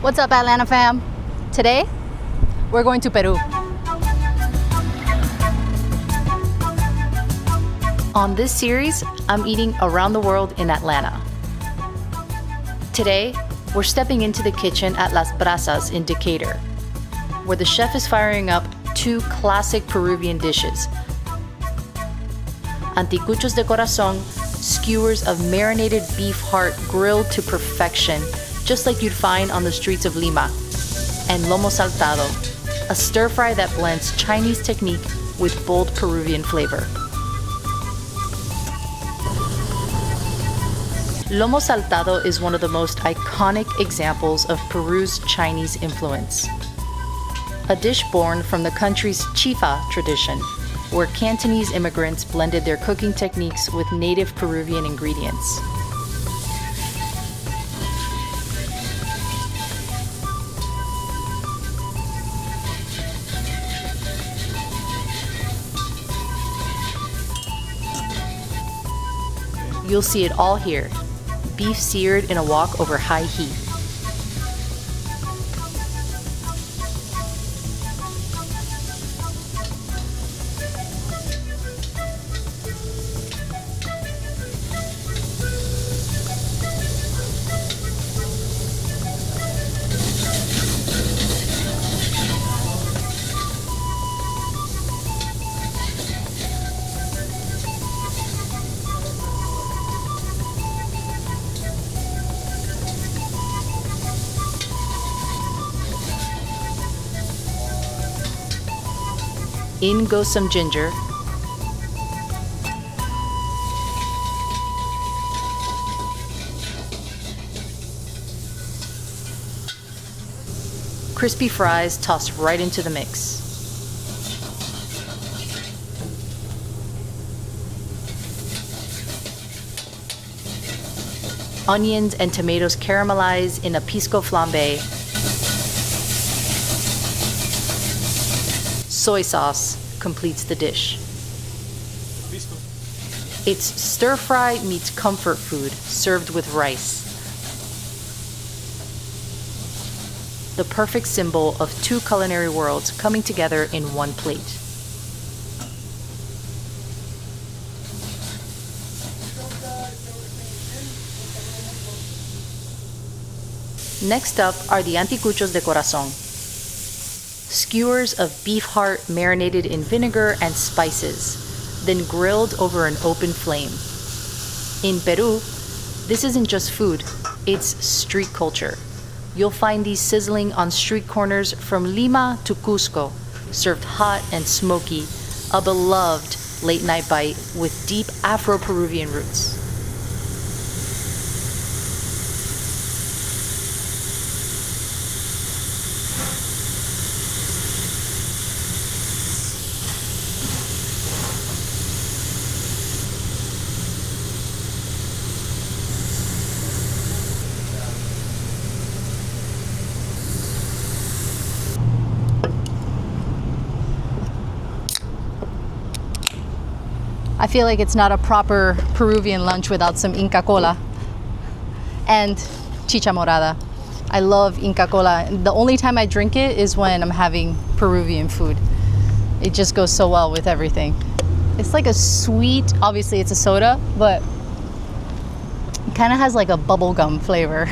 What's up, Atlanta fam? Today, we're going to Peru. On this series, I'm eating around the world in Atlanta. Today, we're stepping into the kitchen at Las Brasas in Decatur, where the chef is firing up two classic Peruvian dishes. Anticuchos de Corazón, skewers of marinated beef heart grilled to perfection, just like you'd find on the streets of Lima, and Lomo Saltado, a stir fry that blends Chinese technique with bold Peruvian flavor. Lomo Saltado is one of the most iconic examples of Peru's Chinese influence. A dish born from the country's chifa tradition, where Cantonese immigrants blended their cooking techniques with native Peruvian ingredients. You'll see it all here. Beef seared in a wok over high heat. In goes some ginger, crispy fries tossed right into the mix. Onions and tomatoes caramelized in a pisco flambe. Soy sauce completes the dish. It's stir fry meets comfort food served with rice. The perfect symbol of two culinary worlds coming together in one plate. Next up are the Anticuchos de Corazón. Skewers of beef heart marinated in vinegar and spices, then grilled over an open flame. In Peru, this isn't just food, it's street culture. You'll find these sizzling on street corners from Lima to Cusco, served hot and smoky, a beloved late night bite with deep Afro-Peruvian roots. I feel like it's not a proper Peruvian lunch without some Inca Cola and chicha morada. I love Inca Cola. The only time I drink it is when I'm having Peruvian food. It just goes so well with everything. It's like a sweet, obviously it's a soda, but it kind of has like a bubblegum flavor.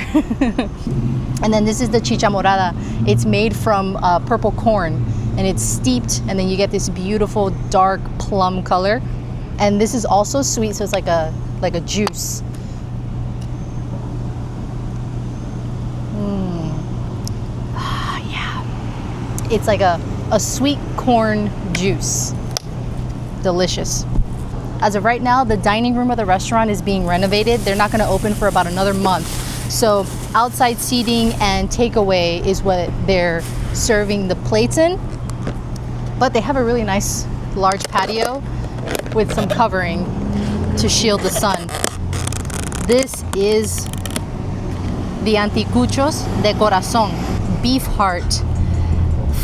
And then this is the chicha morada. It's made from purple corn and it's steeped, and then you get this beautiful dark plum color. And this is also sweet, so it's like a juice. Yeah. It's like a sweet corn juice. Delicious. As of right now, the dining room of the restaurant is being renovated. They're not gonna open for about another month. So outside seating and takeaway is what they're serving the plates in. But they have a really nice large patio with some covering to shield the sun. This is the Anticuchos de Corazón, beef heart,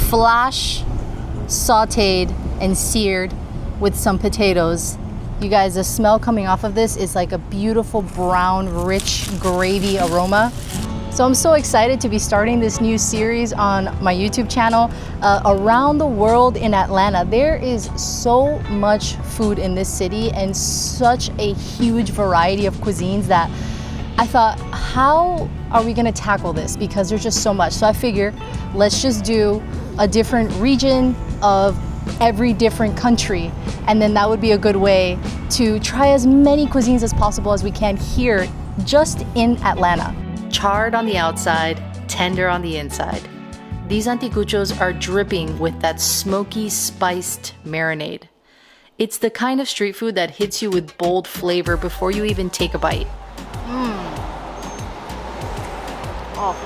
flash sauteed and seared with some potatoes. You guys, the smell coming off of this is like a beautiful brown, rich gravy aroma. So I'm so excited to be starting this new series on my YouTube channel, Around the World in Atlanta. There is so much food in this city and such a huge variety of cuisines that I thought, how are we gonna tackle this? Because there's just so much. So I figure, let's just do a different region of every different country. And then that would be a good way to try as many cuisines as possible as we can here just in Atlanta. Charred on the outside, tender on the inside. These anticuchos are dripping with that smoky, spiced marinade. It's the kind of street food that hits you with bold flavor before you even take a bite. Oh.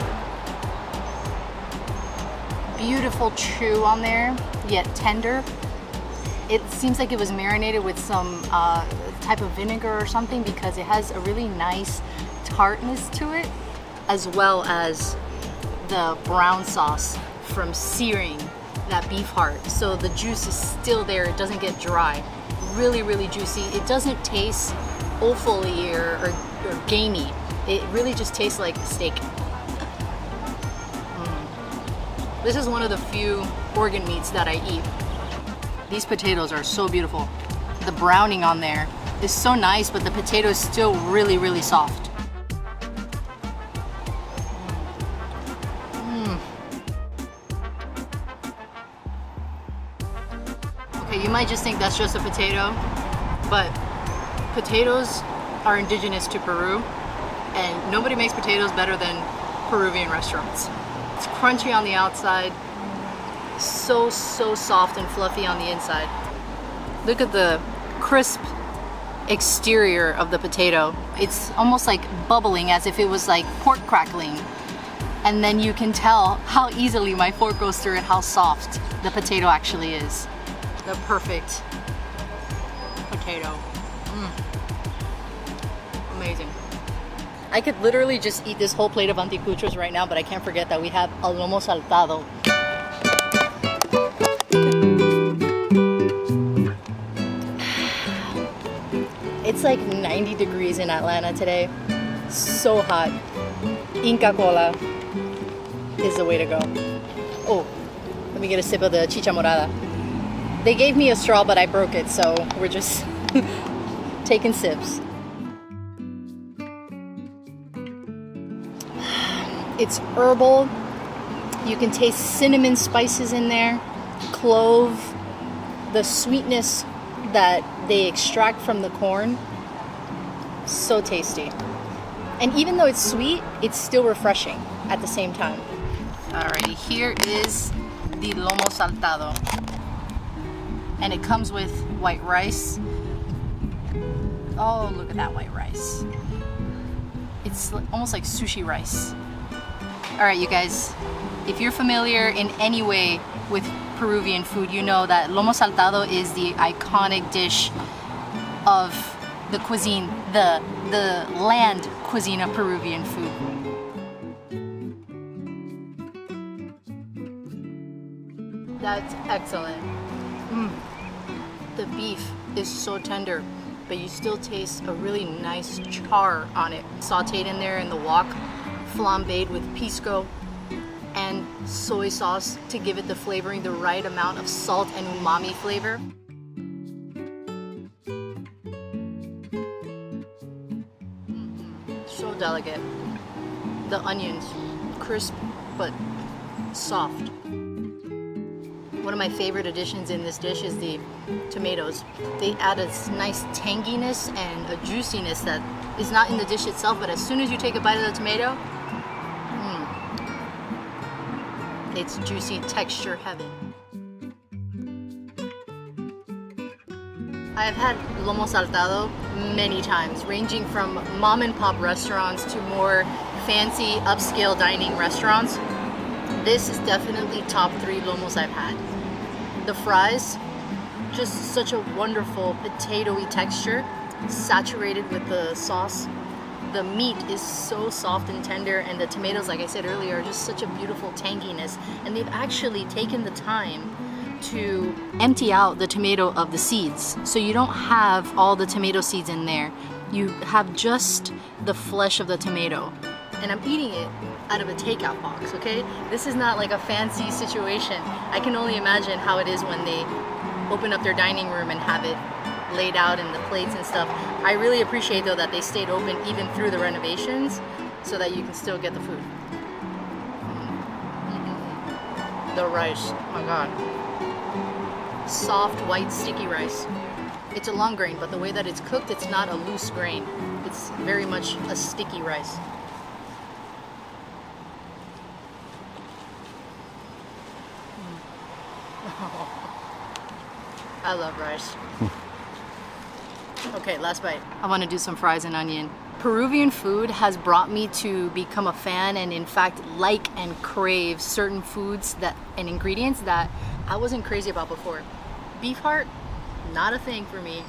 Beautiful chew on there, yet tender. It seems like it was marinated with some type of vinegar or something because it has a really nice tartness to it, as well as the brown sauce from searing that beef heart. So the juice is still there, it doesn't get dry. Really, really juicy. It doesn't taste offally or gamey. It really just tastes like steak. This is one of the few organ meats that I eat. These potatoes are so beautiful. The browning on there is so nice, but the potato is still really, really soft. Okay, you might just think that's just a potato, but potatoes are indigenous to Peru, and nobody makes potatoes better than Peruvian restaurants. It's crunchy on the outside, so soft and fluffy on the inside. Look at the crisp exterior of the potato. It's almost like bubbling, as if it was like pork crackling. And then you can tell how easily my fork goes through it, how soft the potato actually is. The perfect potato. Amazing. I could literally just eat this whole plate of anticuchos right now, but I can't forget that we have a Lomo Saltado. It's like 90 degrees in Atlanta today. So hot. Inca Cola is the way to go. Oh, let me get a sip of the chicha morada. They gave me a straw, but I broke it, so we're just taking sips. It's herbal. You can taste cinnamon spices in there, clove, the sweetness that they extract from the corn. So tasty. And even though it's sweet, it's still refreshing at the same time. Alrighty, here is the Lomo Saltado. And it comes with white rice. Oh, look at that white rice. It's almost like sushi rice. All right, you guys, if you're familiar in any way with Peruvian food, you know that Lomo Saltado is the iconic dish of the cuisine, the land cuisine of Peruvian food. That's excellent. The beef is so tender, but you still taste a really nice char on it, sauteed in there in the wok, flambéed with pisco and soy sauce to give it the flavoring, the right amount of salt and umami flavor. So delicate. The onions, crisp but soft. One of my favorite additions in this dish is the tomatoes. They add a nice tanginess and a juiciness that is not in the dish itself, but as soon as you take a bite of the tomato, it's juicy texture heaven. I've had Lomo Saltado many times, ranging from mom and pop restaurants to more fancy upscale dining restaurants. This is definitely top 3 Lomos I've had. The fries, just such a wonderful potatoey texture, saturated with the sauce. The meat is so soft and tender, and the tomatoes, like I said earlier, are just such a beautiful tanginess. And they've actually taken the time to empty out the tomato of the seeds. So you don't have all the tomato seeds in there. You have just the flesh of the tomato. and I'm eating it out of a takeout box, okay? This is not like a fancy situation. I can only imagine how it is when they open up their dining room and have it laid out in the plates and stuff. I really appreciate though that they stayed open even through the renovations so that you can still get the food. The rice, oh my god. Soft, white, sticky rice. It's a long grain, but the way that it's cooked, it's not a loose grain. It's very much a sticky rice. I love rice. Okay, last bite. I want to do some fries and onion. Peruvian food has brought me to become a fan and in fact like and crave certain foods and ingredients that I wasn't crazy about before. Beef heart, not a thing for me.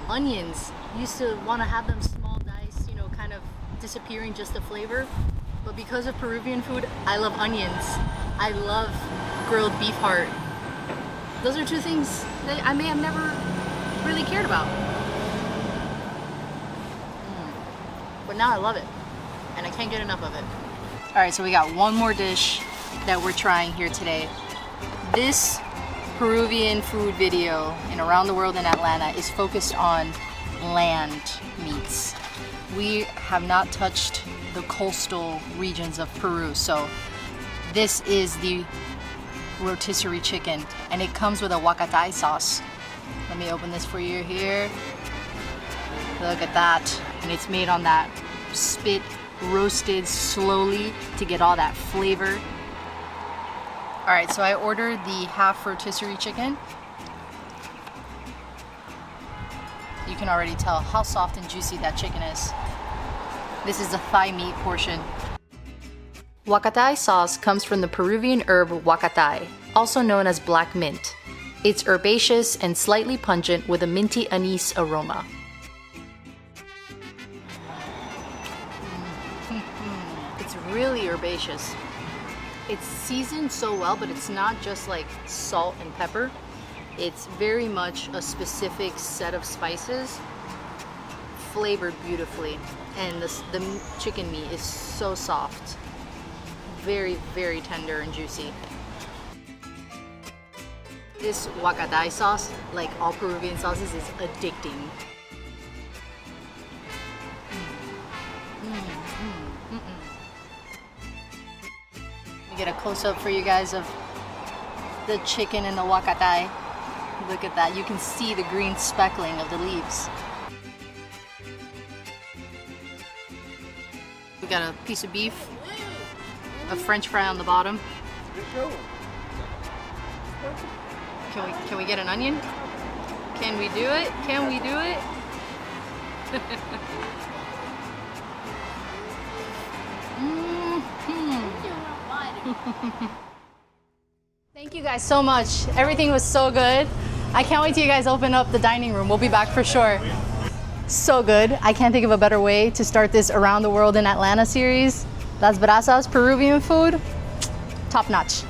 Onions, used to want to have them small diced, you know, kind of disappearing just the flavor. But because of Peruvian food, I love onions. I love grilled beef heart. Those are two things that I may have never really cared about. But now I love it, and I can't get enough of it. All right, so we got one more dish that we're trying here today. This Peruvian food video in Around the World in Atlanta is focused on land meats. We have not touched the coastal regions of Peru, so this is the Rotisserie Chicken, and it comes with a huacatay sauce. Let me open this for you here. Look at that. And it's made on that spit, roasted slowly to get all that flavor. All right, so I ordered the half rotisserie chicken. You can already tell how soft and juicy that chicken is. This is the thigh meat portion. Huacatay sauce comes from the Peruvian herb huacatay, also known as black mint. It's herbaceous and slightly pungent with a minty anise aroma. It's really herbaceous. It's seasoned so well, but it's not just like salt and pepper. It's very much a specific set of spices, flavored beautifully. And the chicken meat is so soft. Very, very tender and juicy. This huacatay sauce, like all Peruvian sauces, is addicting. Let me get a close-up for you guys of the chicken and the huacatay. Look at that. You can see the green speckling of the leaves. We got a piece of beef, a French fry on the bottom. Can we get an onion? Can we do it? Can we do it? Thank you guys so much. Everything was so good. I can't wait till you guys open up the dining room. We'll be back for sure. So good. I can't think of a better way to start this Around the World in Atlanta series. Las Brasas, Peruvian food, top notch.